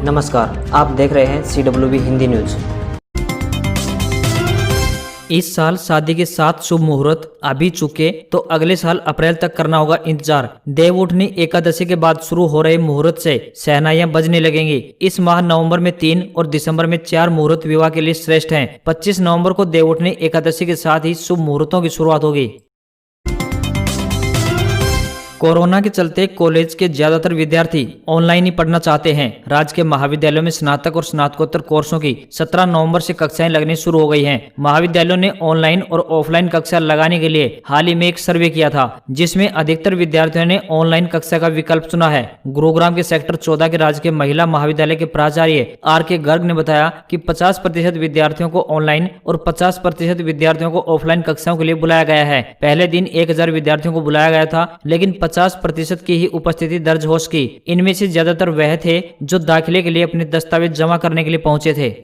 नमस्कार, आप देख रहे हैं CWB हिंदी न्यूज। इस साल शादी के 7 शुभ मुहूर्त अभी चुके तो अगले साल अप्रैल तक करना होगा इंतजार। देवउठनी एकादशी के बाद शुरू हो रहे मुहूर्त से शहनाइयां बजने लगेंगी। इस माह नवंबर में 3 और दिसंबर में 4 मुहूर्त विवाह के लिए श्रेष्ठ हैं। 25 नवंबर को देवउठनी एकादशी के साथ ही शुभ मुहूर्तों की शुरुआत होगी। कोरोना के चलते कॉलेज के ज्यादातर विद्यार्थी ऑनलाइन ही पढ़ना चाहते हैं। राज्य के महाविद्यालयों में स्नातक और स्नातकोत्तर कोर्सों की 17 नवंबर से कक्षाएं लगनी शुरू हो गई हैं। महाविद्यालयों ने ऑनलाइन और ऑफलाइन कक्षा लगाने के लिए हाल ही में एक सर्वे किया था, जिसमें अधिकतर विद्यार्थियों ने ऑनलाइन कक्षा का विकल्प चुना है। गुरुग्राम के सेक्टर 14 के राजकीय महिला महाविद्यालय के प्राचार्य RK गर्ग ने बताया कि 50% विद्यार्थियों को ऑनलाइन और 50% विद्यार्थियों को ऑफलाइन कक्षाओं के लिए बुलाया गया है। पहले दिन 1000 विद्यार्थियों को बुलाया गया था, लेकिन 50% की ही उपस्थिति दर्ज हो सकी। इनमें से ज्यादातर वह थे जो दाखिले के लिए अपने दस्तावेज जमा करने के लिए पहुंचे थे।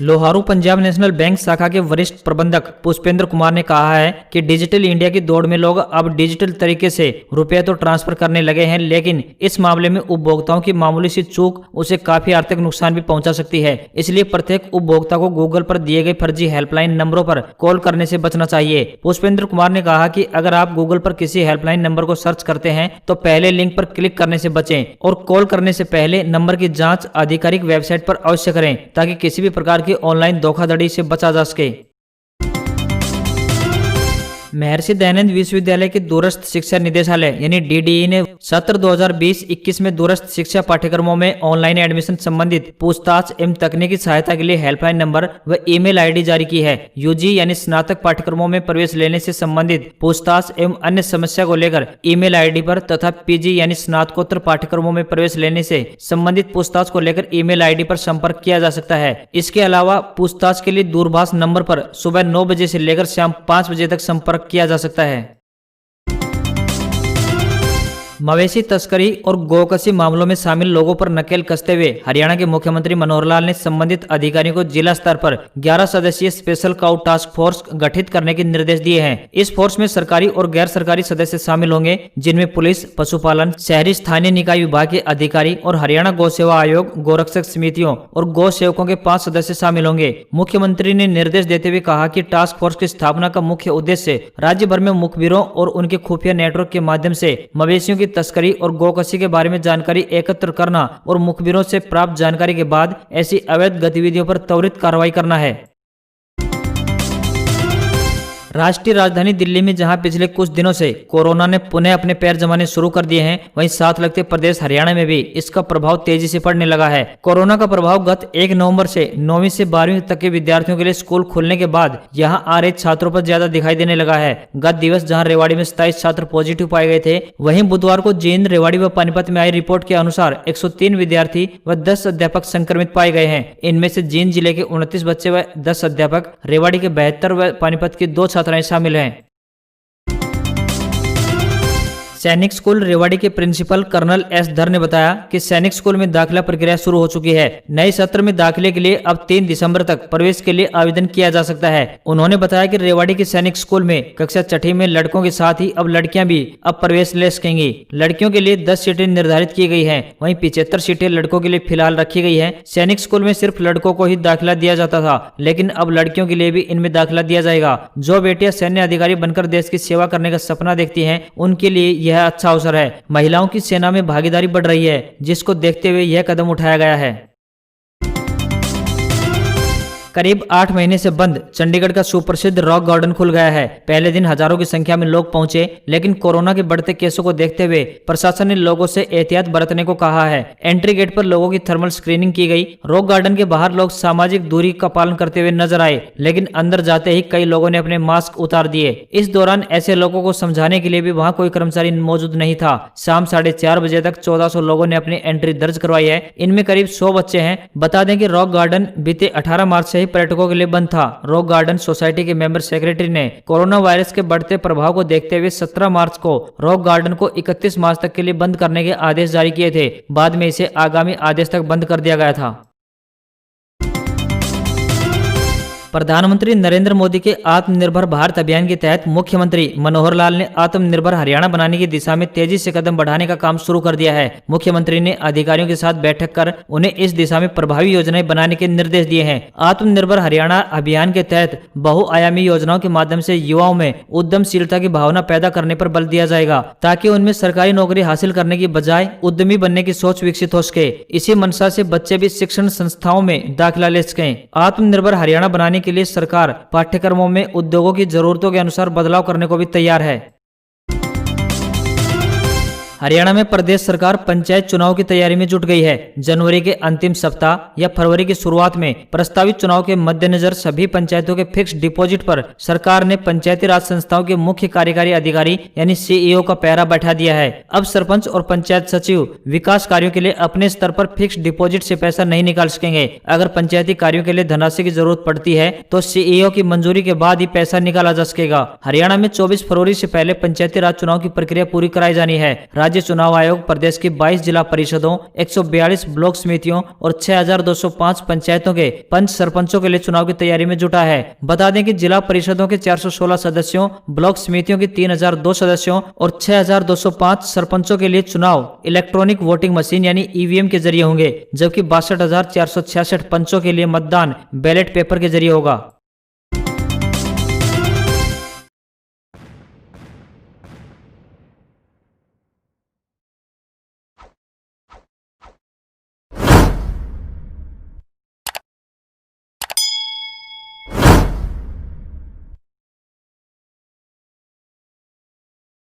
लोहारू पंजाब नेशनल बैंक शाखा के वरिष्ठ प्रबंधक पुष्पेंद्र कुमार ने कहा है कि डिजिटल इंडिया की दौड़ में लोग अब डिजिटल तरीके से रुपए तो ट्रांसफर करने लगे हैं, लेकिन इस मामले में उपभोक्ताओं की मामूली सी चूक उसे काफी आर्थिक नुकसान भी पहुंचा सकती है। इसलिए प्रत्येक उपभोक्ता को गूगल पर दिए गए फर्जी हेल्पलाइन नंबरों पर कॉल करने से बचना चाहिए। पुष्पेंद्र कुमार ने कहा कि अगर आप गूगल पर किसी हेल्पलाइन नंबर को सर्च करते हैं तो पहले लिंक पर क्लिक करने से बचें और कॉल करने से पहले नंबर की जांच आधिकारिक वेबसाइट पर अवश्य करें, ताकि किसी भी प्रकार की ऑनलाइन धोखाधड़ी से बचा जा सके। महर्षि दयानंद विश्वविद्यालय के दूरस्थ शिक्षा निदेशालय यानी DDE ने सत्र 2020-21 में दूरस्थ शिक्षा पाठ्यक्रमों में ऑनलाइन एडमिशन संबंधित पूछताछ एवं तकनीकी सहायता के लिए हेल्पलाइन नंबर व ईमेल ID जारी की है। UG यानी स्नातक पाठ्यक्रमों में प्रवेश लेने से संबंधित पूछताछ एवं अन्य समस्या को लेकर ईमेल ID पर तथा PG यानी स्नातकोत्तर पाठ्यक्रमों में प्रवेश लेने से संबंधित पूछताछ को लेकर ईमेल ID पर संपर्क किया जा सकता है। इसके अलावा पूछताछ के लिए दूरभाष नंबर पर सुबह 9 बजे से लेकर शाम 5 बजे तक संपर्क किया जा सकता है। मवेशी तस्करी और गोकशी मामलों में शामिल लोगों पर नकेल कसते हुए हरियाणा के मुख्यमंत्री मनोहर लाल ने संबंधित अधिकारियों को जिला स्तर पर 11 सदस्यीय स्पेशल काउ टास्क फोर्स गठित करने के निर्देश दिए हैं। इस फोर्स में सरकारी और गैर सरकारी सदस्य शामिल होंगे, जिनमें पुलिस, पशुपालन, शहरी स्थानीय निकाय विभाग के अधिकारी और हरियाणा गौ सेवा आयोग, गोरक्षक समितियों और गौ सेवकों के 5 सदस्य शामिल होंगे। मुख्यमंत्री ने निर्देश देते हुए कहा कि टास्क फोर्स की स्थापना का मुख्य उद्देश्य राज्य भर में मुखबिरों और उनके खुफिया नेटवर्क के माध्यम से मवेशियों तस्करी और गोकशी के बारे में जानकारी एकत्र करना और मुखबिरों से प्राप्त जानकारी के बाद ऐसी अवैध गतिविधियों पर त्वरित कार्रवाई करना है। राष्ट्रीय राजधानी दिल्ली में जहां पिछले कुछ दिनों से कोरोना ने पुनः अपने पैर जमाने शुरू कर दिए हैं, वहीं साथ लगते प्रदेश हरियाणा में भी इसका प्रभाव तेजी से पड़ने लगा है। कोरोना का प्रभाव गत 1 नवंबर से 9वीं से 12वीं तक के विद्यार्थियों के लिए स्कूल खुलने के बाद यहां आ रहे छात्रों पर ज्यादा दिखाई देने लगा है। गत दिवस जहाँ रेवाड़ी में 27 छात्र पॉजिटिव पाए गए थे, वहीं बुधवार को जींद, रेवाड़ी व पानीपत में आई रिपोर्ट के अनुसार 103 विद्यार्थी व 10 अध्यापक संक्रमित पाए गए हैं। इनमें से जींद जिले के 29 बच्चे व 10 अध्यापक, रेवाड़ी के 72 व पानीपत के 2 छात्राएं शामिल हैं। सैनिक स्कूल रेवाड़ी के प्रिंसिपल कर्नल S धर ने बताया कि सैनिक स्कूल में दाखिला प्रक्रिया शुरू हो चुकी है। नए सत्र में दाखिले के लिए अब 3 दिसंबर तक प्रवेश के लिए आवेदन किया जा सकता है। उन्होंने बताया कि रेवाड़ी के सैनिक स्कूल में कक्षा 6ठी में लड़कों के साथ ही अब लड़कियां भी अब प्रवेश ले सकेंगी। लड़कियों के लिए 10 सीटें निर्धारित की गई है, वहीं 75 सीटें लड़कों के लिए फिलहाल रखी गई है। सैनिक स्कूल में सिर्फ लड़कों को ही दाखिला दिया जाता था, लेकिन अब लड़कियों के लिए भी इनमें दाखिला दिया जाएगा। जो बेटियां सैन्य अधिकारी बनकर देश की सेवा करने का सपना देखती हैं, उनके लिए यह अच्छा अवसर है। महिलाओं की सेना में भागीदारी बढ़ रही है, जिसको देखते हुए यह कदम उठाया गया है। करीब 8 महीने से बंद चंडीगढ़ का सुप्रसिद्ध रॉक गार्डन खुल गया है। पहले दिन हजारों की संख्या में लोग पहुंचे, लेकिन कोरोना के बढ़ते केसों को देखते हुए प्रशासन ने लोगों से एहतियात बरतने को कहा है। एंट्री गेट पर लोगों की थर्मल स्क्रीनिंग की गई। रॉक गार्डन के बाहर लोग सामाजिक दूरी का पालन करते हुए नजर आए, लेकिन अंदर जाते ही कई लोगों ने अपने मास्क उतार दिए। इस दौरान ऐसे लोगों को समझाने के लिए भी वहां कोई कर्मचारी मौजूद नहीं था। शाम 4:30 बजे तक 1400 लोगों ने अपनी एंट्री दर्ज करवाई है। इनमें करीब 100 बच्चे हैं। बता दें कि रॉक गार्डन बीते 18 मार्च से पर्यटकों के लिए बंद था। रॉक गार्डन सोसाइटी के मेंबर सेक्रेटरी ने कोरोना वायरस के बढ़ते प्रभाव को देखते हुए 17 मार्च को रॉक गार्डन को 31 मार्च तक के लिए बंद करने के आदेश जारी किए थे। बाद में इसे आगामी आदेश तक बंद कर दिया गया था। प्रधानमंत्री नरेंद्र मोदी के आत्मनिर्भर भारत अभियान के तहत मुख्यमंत्री मनोहर लाल ने आत्मनिर्भर हरियाणा बनाने की दिशा में तेजी से कदम बढ़ाने का काम शुरू कर दिया है। मुख्यमंत्री ने अधिकारियों के साथ बैठक कर उन्हें इस दिशा में प्रभावी योजनाएं बनाने के निर्देश दिए हैं। आत्मनिर्भर हरियाणा अभियान के तहत बहुआयामी योजनाओं के माध्यम से युवाओं में उद्यमशीलता की भावना पैदा करने पर बल दिया जाएगा, ताकि उनमें सरकारी नौकरी हासिल करने की बजाय उद्यमी बनने की सोच विकसित हो सके। इसी मंशा से बच्चे भी शिक्षण संस्थाओं में दाखिला ले सकें। आत्मनिर्भर हरियाणा बनाने के लिए सरकार पाठ्यक्रमों में उद्योगों की जरूरतों के अनुसार बदलाव करने को भी तैयार है। हरियाणा में प्रदेश सरकार पंचायत चुनाव की तैयारी में जुट गई है। जनवरी के अंतिम सप्ताह या फरवरी की शुरुआत में प्रस्तावित चुनाव के मद्देनजर सभी पंचायतों के फिक्स डिपॉजिट पर सरकार ने पंचायती राज संस्थाओं के मुख्य कार्यकारी अधिकारी यानी सीईओ का पहरा बैठा दिया है। अब सरपंच और पंचायत सचिव विकास कार्यों के लिए अपने स्तर पर फिक्स डिपॉजिट से पैसा नहीं निकाल सकेंगे। अगर पंचायती कार्यों के लिए धनराशि की जरूरत पड़ती है तो सीईओ की मंजूरी के बाद ही पैसा निकाला जा सकेगा। हरियाणा में 24 फरवरी से पहले पंचायती राज चुनाव की प्रक्रिया पूरी कराई जानी है। राज्य चुनाव आयोग प्रदेश की 22 जिला परिषदों, 142 ब्लॉक समितियों और 6205 पंचायतों के पंच सरपंचों के लिए चुनाव की तैयारी में जुटा है। बता दें कि जिला परिषदों के 416 सदस्यों, ब्लॉक समितियों के 3002 सदस्यों और 6205 सरपंचों के लिए चुनाव इलेक्ट्रॉनिक वोटिंग मशीन यानी ईवीएम के जरिए होंगे, जबकि 62,466 पंचों के लिए मतदान बैलेट पेपर के जरिए होगा।